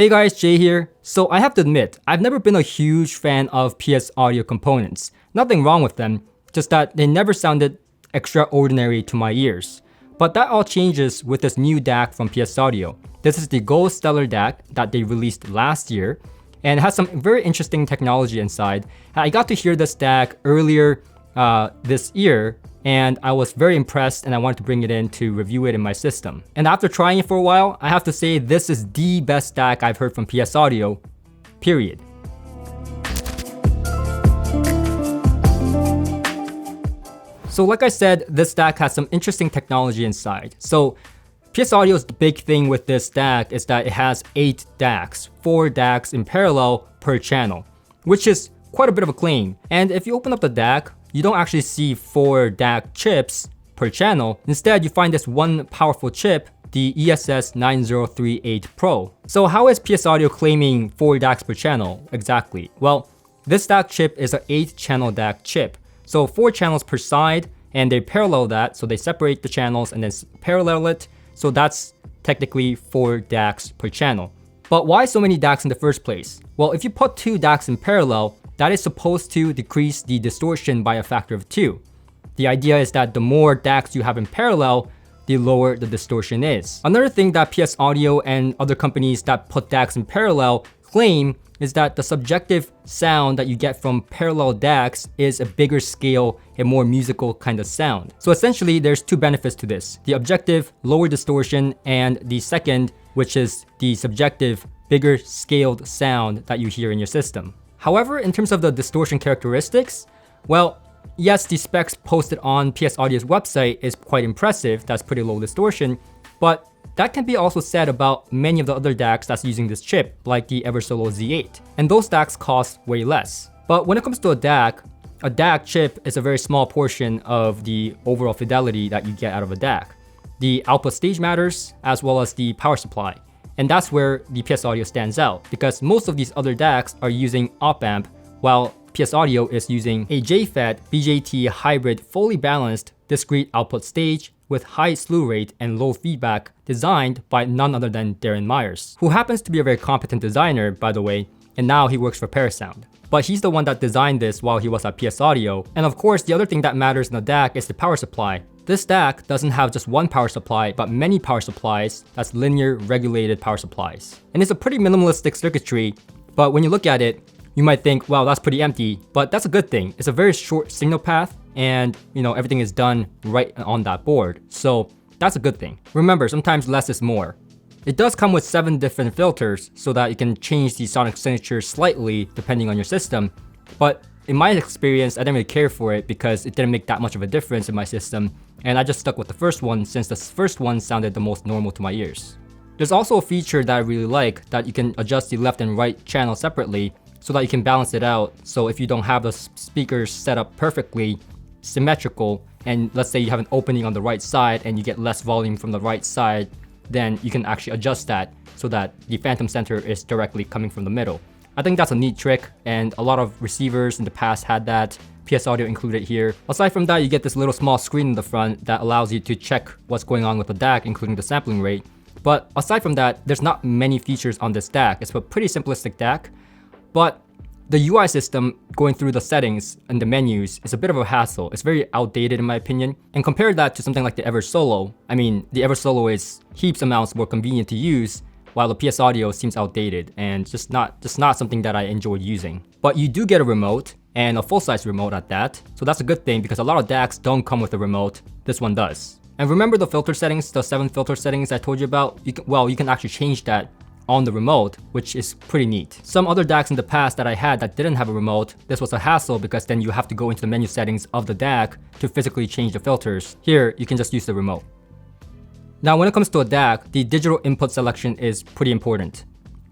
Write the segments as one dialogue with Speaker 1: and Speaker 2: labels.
Speaker 1: Hey guys, Jay here. So I have to admit, I've never been a huge fan of PS Audio components. Nothing wrong with them, just that they never sounded extraordinary to my ears. But that all changes with this new DAC from PS Audio. This is the Gold Stellar DAC that they released last year, and it has some very interesting technology inside. I got to hear this DAC earlier this year, and I was very impressed and I wanted to bring it in to review it in my system. And after trying it for a while, I have to say this is the best DAC I've heard from PS Audio, period. So like I said, this DAC has some interesting technology inside. So PS Audio's big thing with this DAC is that it has 8 DACs, 4 DACs in parallel per channel, which is quite a bit of a claim. And if you open up the DAC, you don't actually see 4 DAC chips per channel. Instead, you find this one powerful chip, the ESS9038 Pro. So how is PS Audio claiming 4 DACs per channel exactly? Well, this DAC chip is an 8-channel DAC chip. So 4 channels per side, and they parallel that, so they separate the channels and then parallel it. So that's technically 4 DACs per channel. But why so many DACs in the first place? Well, if you put 2 DACs in parallel, that is supposed to decrease the distortion by a factor of 2. The idea is that the more DACs you have in parallel, the lower the distortion is. Another thing that PS Audio and other companies that put DACs in parallel claim is that the subjective sound that you get from parallel DACs is a bigger scale and more musical kind of sound. So essentially, there's 2 benefits to this. The objective, lower distortion, and the second, which is the subjective, bigger scaled sound that you hear in your system. However, in terms of the distortion characteristics, well, yes, the specs posted on PS Audio's website is quite impressive. That's pretty low distortion, but that can be also said about many of the other DACs that's using this chip, like the Eversolo Z8. And those DACs cost way less. But when it comes to a DAC chip is a very small portion of the overall fidelity that you get out of a DAC. The output stage matters, as well as the power supply. And that's where the PS Audio stands out, because most of these other DACs are using op-amp, while PS Audio is using a JFET BJT hybrid fully balanced discrete output stage with high slew rate and low feedback, designed by none other than Darren Myers, who happens to be a very competent designer, by the way, and now he works for Parasound. But he's the one that designed this while he was at PS Audio. And of course, the other thing that matters in a DAC is the power supply. This DAC doesn't have just one power supply, but many power supplies that's linear regulated power supplies. And it's a pretty minimalistic circuitry, but when you look at it, you might think, wow, that's pretty empty, but that's a good thing. It's a very short signal path, and everything is done right on that board. So that's a good thing. Remember, sometimes less is more. It does come with 7 different filters so that you can change the sonic signature slightly depending on your system. But in my experience, I didn't really care for it because it didn't make that much of a difference in my system, and I just stuck with the first one since the first one sounded the most normal to my ears. There's also a feature that I really like, that you can adjust the left and right channel separately so that you can balance it out. So if you don't have the speakers set up perfectly symmetrical, and let's say you have an opening on the right side and you get less volume from the right side, then you can actually adjust that so that the phantom center is directly coming from the middle. I think that's a neat trick, and a lot of receivers in the past had that. PS Audio included here. Aside from that, you get this little small screen in the front that allows you to check what's going on with the DAC, including the sampling rate. But aside from that, there's not many features on this DAC. It's a pretty simplistic DAC, but the UI system going through the settings and the menus is a bit of a hassle. It's very outdated in my opinion. And compare that to something like the Eversolo. I mean, the Eversolo is heaps amounts more convenient to use, while the PS Audio seems outdated and just not something that I enjoy using. But you do get a remote, and a full-size remote at that. So that's a good thing because a lot of DACs don't come with a remote. This one does. And remember the filter settings, the 7 filter settings I told you about? You can actually change that on the remote, which is pretty neat. Some other DACs in the past that I had that didn't have a remote, this was a hassle because then you have to go into the menu settings of the DAC to physically change the filters. Here, you can just use the remote. Now, when it comes to a DAC, the digital input selection is pretty important.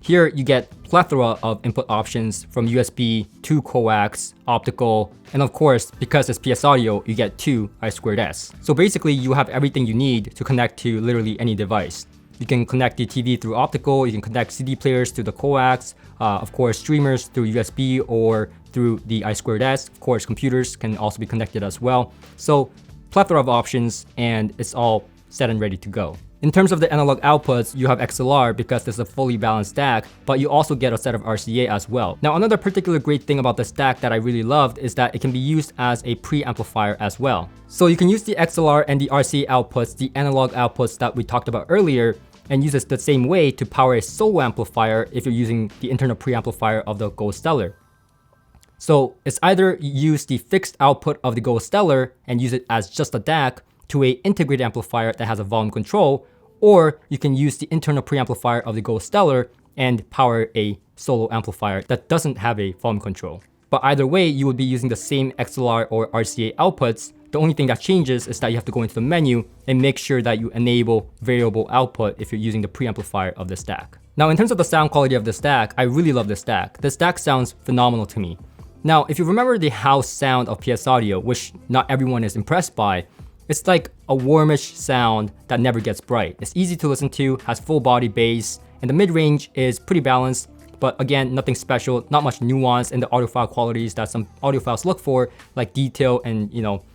Speaker 1: Here, you get plethora of input options from USB to coax, optical, and of course, because it's PS Audio, you get 2 I2S. So basically, you have everything you need to connect to literally any device. You can connect the TV through optical, you can connect CD players to the coax, of course, streamers through USB or through the I2S. Of course, computers can also be connected as well. So, plethora of options, and it's all set and ready to go. In terms of the analog outputs, you have XLR because this is a fully balanced DAC, but you also get a set of RCA as well. Now, another particular great thing about this DAC that I really loved is that it can be used as a preamplifier as well. So you can use the XLR and the RCA outputs, the analog outputs that we talked about earlier, and use it the same way to power a solo amplifier if you're using the internal preamplifier of the Gold Stellar. So it's either use the fixed output of the Gold Stellar and use it as just a DAC to a integrated amplifier that has a volume control, or you can use the internal preamplifier of the Gold Stellar and power a solo amplifier that doesn't have a volume control. But either way, you would be using the same XLR or RCA outputs. The only thing that changes is that you have to go into the menu and make sure that you enable variable output if you're using the preamplifier of this DAC. Now, in terms of the sound quality of this DAC, I really love this DAC. This DAC sounds phenomenal to me. Now, if you remember the house sound of PS Audio, which not everyone is impressed by, it's like a warmish sound that never gets bright. It's easy to listen to, has full body bass, and the mid-range is pretty balanced, but again, nothing special, not much nuance in the audiophile qualities that some audiophiles look for, like detail and,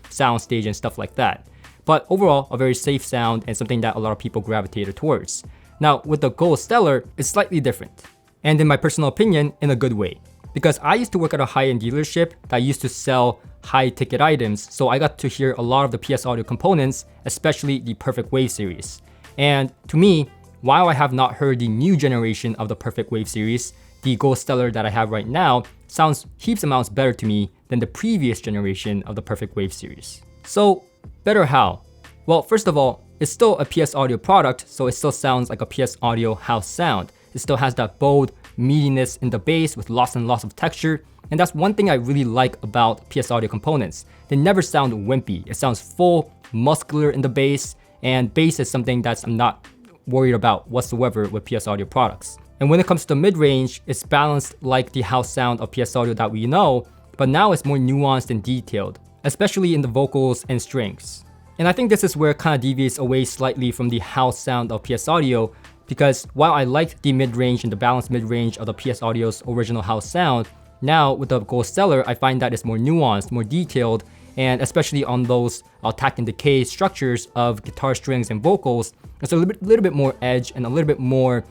Speaker 1: sound stage and stuff like that. But overall, a very safe sound and something that a lot of people gravitated towards. Now, with the Gold Stellar, it's slightly different, and in my personal opinion, in a good way. Because I used to work at a high-end dealership that used to sell high-ticket items, so I got to hear a lot of the PS Audio components, especially the Perfect Wave series. And to me, while I have not heard the new generation of the Perfect Wave series, the Gold Stellar that I have right now sounds heaps amounts better to me than the previous generation of the Perfect Wave series. So, better how? Well, first of all, it's still a PS Audio product, so it still sounds like a PS Audio house sound. It still has that bold meatiness in the bass with lots and lots of texture, and that's one thing I really like about PS Audio components. They never sound wimpy. It sounds full, muscular in the bass, and bass is something that I'm not worried about whatsoever with PS Audio products. And when it comes to mid-range, it's balanced like the house sound of PS Audio that we know, but now it's more nuanced and detailed, especially in the vocals and strings. And I think this is where it kind of deviates away slightly from the house sound of PS Audio, because while I liked the mid-range and the balanced mid-range of the PS Audio's original house sound, now with the Gold Stellar, I find that it's more nuanced, more detailed, and especially on those attack and decay structures of guitar strings and vocals, it's a little bit more edge and a little bit more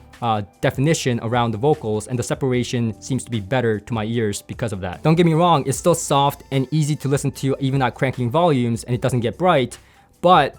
Speaker 1: definition around the vocals, and the separation seems to be better to my ears because of that. Don't get me wrong, it's still soft and easy to listen to even at cranking volumes, and it doesn't get bright, but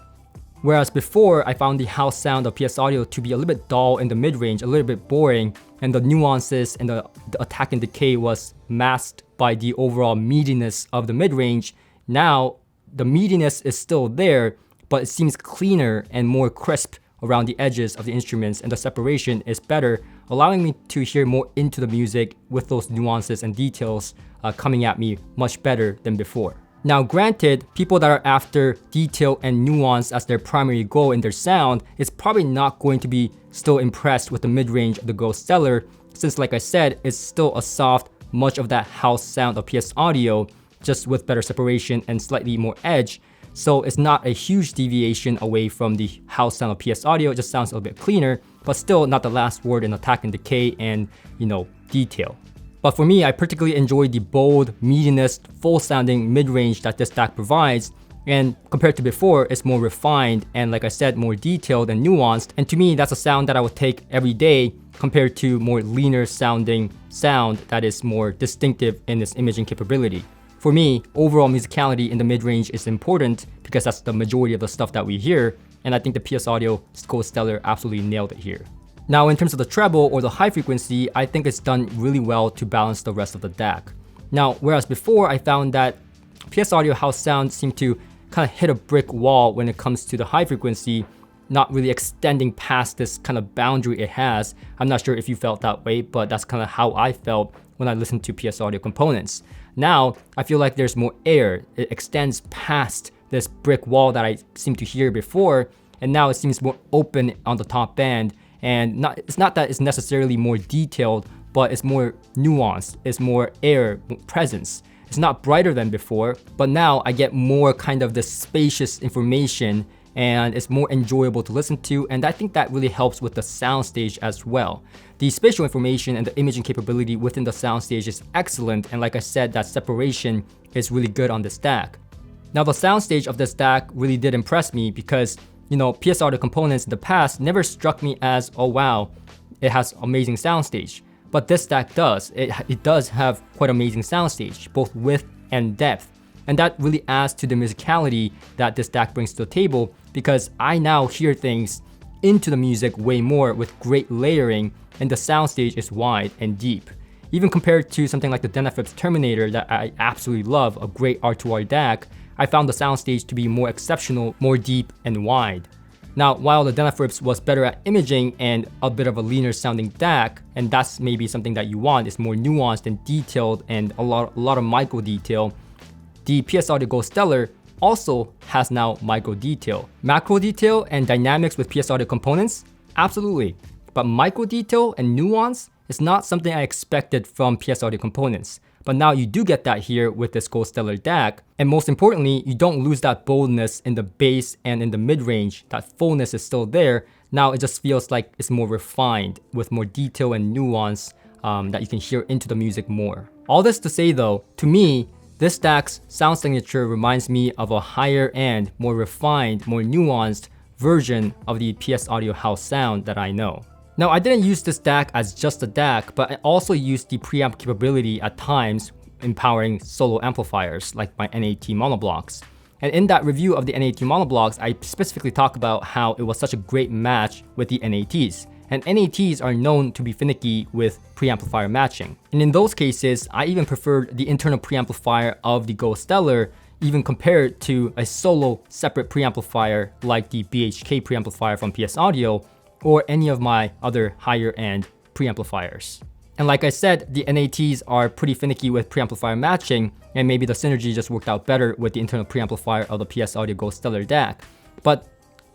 Speaker 1: whereas before I found the house sound of PS Audio to be a little bit dull in the mid-range, a little bit boring, and the nuances and the attack and decay was masked by the overall meatiness of the mid-range, now the meatiness is still there, but it seems cleaner and more crisp around the edges of the instruments, and the separation is better, allowing me to hear more into the music with those nuances and details coming at me much better than before. Now granted, people that are after detail and nuance as their primary goal in their sound is probably not going to be still impressed with the mid-range of the Gold Stellar, since like I said, it's still a soft, much of that house sound of PS Audio, just with better separation and slightly more edge. So it's not a huge deviation away from the house sound of PS Audio, it just sounds a little bit cleaner, but still not the last word in attack and decay and, detail. But for me, I particularly enjoy the bold, meatiness, full-sounding mid-range that this DAC provides, and compared to before, it's more refined and, like I said, more detailed and nuanced, and to me, that's a sound that I would take every day compared to more leaner sounding sound that is more distinctive in its imaging capability. For me, overall musicality in the mid-range is important because that's the majority of the stuff that we hear, and I think the PS Audio Gold Stellar absolutely nailed it here. Now in terms of the treble or the high frequency, I think it's done really well to balance the rest of the DAC. Now, whereas before I found that PS Audio house sound seemed to kind of hit a brick wall when it comes to the high frequency, not really extending past this kind of boundary it has. I'm not sure if you felt that way, but that's kind of how I felt when I listened to PS Audio components. Now, I feel like there's more air. It extends past this brick wall that I seemed to hear before, and now it seems more open on the top band. And it's not that it's necessarily more detailed, but it's more nuanced, it's more air presence. It's not brighter than before, but now I get more kind of this spacious information, and it's more enjoyable to listen to, and I think that really helps with the soundstage as well. The spatial information and the imaging capability within the soundstage is excellent, and like I said, that separation is really good on this DAC. Now the soundstage of this DAC really did impress me because PS Audio components in the past never struck me as, oh wow, it has amazing soundstage. But this DAC does. It does have quite amazing soundstage, both width and depth. And that really adds to the musicality that this DAC brings to the table, because I now hear things into the music way more with great layering, and the soundstage is wide and deep. Even compared to something like the Denafrips Terminator that I absolutely love, a great R2R DAC, I found the soundstage to be more exceptional, more deep and wide. Now, while the Denafrips was better at imaging and a bit of a leaner sounding DAC, and that's maybe something that you want, is more nuanced and detailed and a lot of micro detail, the PS Audio Go Stellar also has now micro detail. Macro detail and dynamics with PS Audio components? Absolutely. But micro detail and nuance is not something I expected from PS Audio components. But now you do get that here with this Go Stellar DAC, and most importantly, you don't lose that boldness in the bass and in the mid-range. That fullness is still there. Now it just feels like it's more refined with more detail and nuance that you can hear into the music more. All this to say though, to me, this DAC's sound signature reminds me of a higher end, more refined, more nuanced version of the PS Audio house sound that I know. Now, I didn't use this DAC as just a DAC, but I also used the preamp capability at times, empowering solo amplifiers like my NAT monoblocks. And in that review of the NAT monoblocks, I specifically talk about how it was such a great match with the NATs. And NATs are known to be finicky with preamplifier matching. And in those cases, I even preferred the internal preamplifier of the Go Stellar, even compared to a solo separate preamplifier like the BHK preamplifier from PS Audio, or any of my other higher end preamplifiers. And like I said, the NATs are pretty finicky with preamplifier matching, and maybe the synergy just worked out better with the internal preamplifier of the PS Audio Go Stellar DAC. But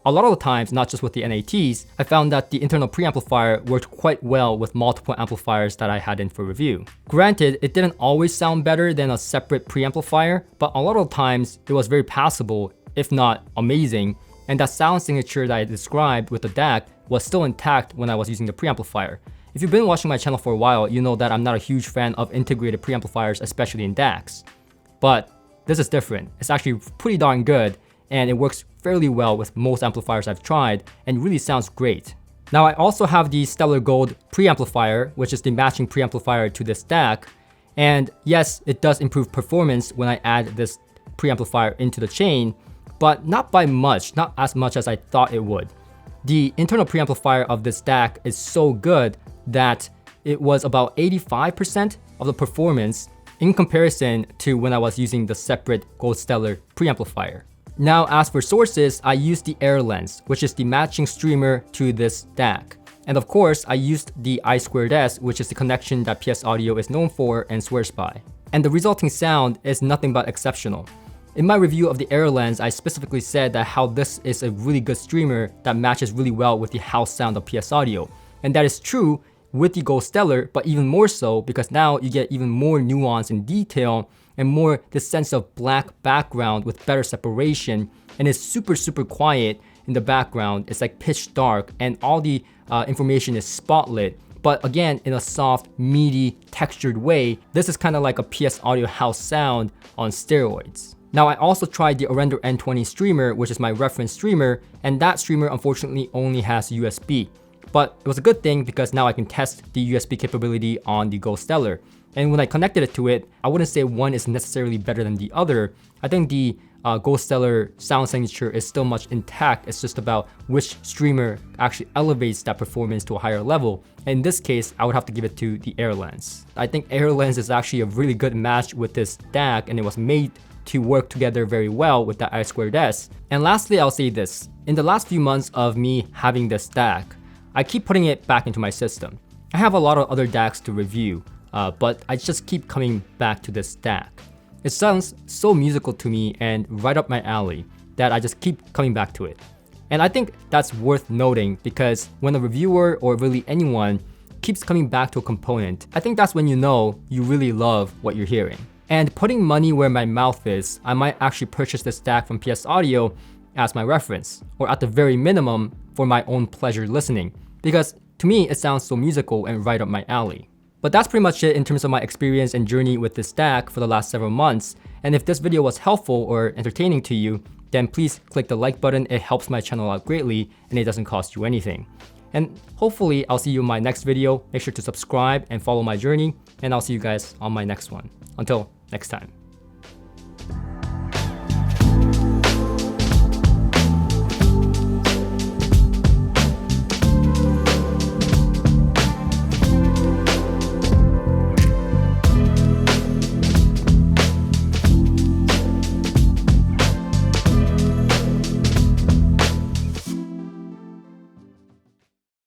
Speaker 1: a lot of the times, not just with the NATs, I found that the internal preamplifier worked quite well with multiple amplifiers that I had in for review. Granted, it didn't always sound better than a separate preamplifier, but a lot of times it was very passable, if not amazing, and that sound signature that I described with the DAC was still intact when I was using the preamplifier. If you've been watching my channel for a while, you know that I'm not a huge fan of integrated preamplifiers, especially in DACs. But this is different. It's actually pretty darn good, and it works fairly well with most amplifiers I've tried, and really sounds great. Now, I also have the Stellar Gold preamplifier, which is the matching preamplifier to this DAC, and yes, it does improve performance when I add this preamplifier into the chain, but not by much, not as much as I thought it would. The internal preamplifier of this DAC is so good that it was about 85% of the performance in comparison to when I was using the separate Go Stellar preamplifier. Now, as for sources, I used the AirLens, which is the matching streamer to this DAC. And of course, I used the I2S, which is the connection that PS Audio is known for and swears by. And the resulting sound is nothing but exceptional. In my review of the AirLens, I specifically said that how this is a really good streamer that matches really well with the house sound of PS Audio. And that is true with the Go Stellar, but even more so because now you get even more nuance and detail and more this sense of black background with better separation, and it's super quiet in the background. It's like pitch dark and all the information is spotlit, but again in a soft, meaty, textured way. This is kind of like a PS Audio house sound on steroids. Now, I also tried the Orender N20 streamer, which is my reference streamer, and that streamer unfortunately only has USB. But it was a good thing because now I can test the USB capability on the Go Stellar. And when I connected it to it, I wouldn't say one is necessarily better than the other. I think the Go Stellar sound signature is still much intact. It's just about which streamer actually elevates that performance to a higher level. And in this case, I would have to give it to the AirLens. I think AirLens is actually a really good match with this DAC, and it was made to work together very well with the I2S. And lastly, I'll say this. In the last few months of me having this DAC, I keep putting it back into my system. I have a lot of other DACs to review, but I just keep coming back to this DAC. It sounds so musical to me and right up my alley that I just keep coming back to it. And I think that's worth noting because when a reviewer or really anyone keeps coming back to a component, I think that's when you know you really love what you're hearing. And putting money where my mouth is, I might actually purchase this DAC from PS Audio as my reference, or at the very minimum, for my own pleasure listening, because to me, it sounds so musical and right up my alley. But that's pretty much it in terms of my experience and journey with this DAC for the last several months. And if this video was helpful or entertaining to you, then please click the like button. It helps my channel out greatly and it doesn't cost you anything. And hopefully I'll see you in my next video. Make sure to subscribe and follow my journey, and I'll see you guys on my next one. Until next time.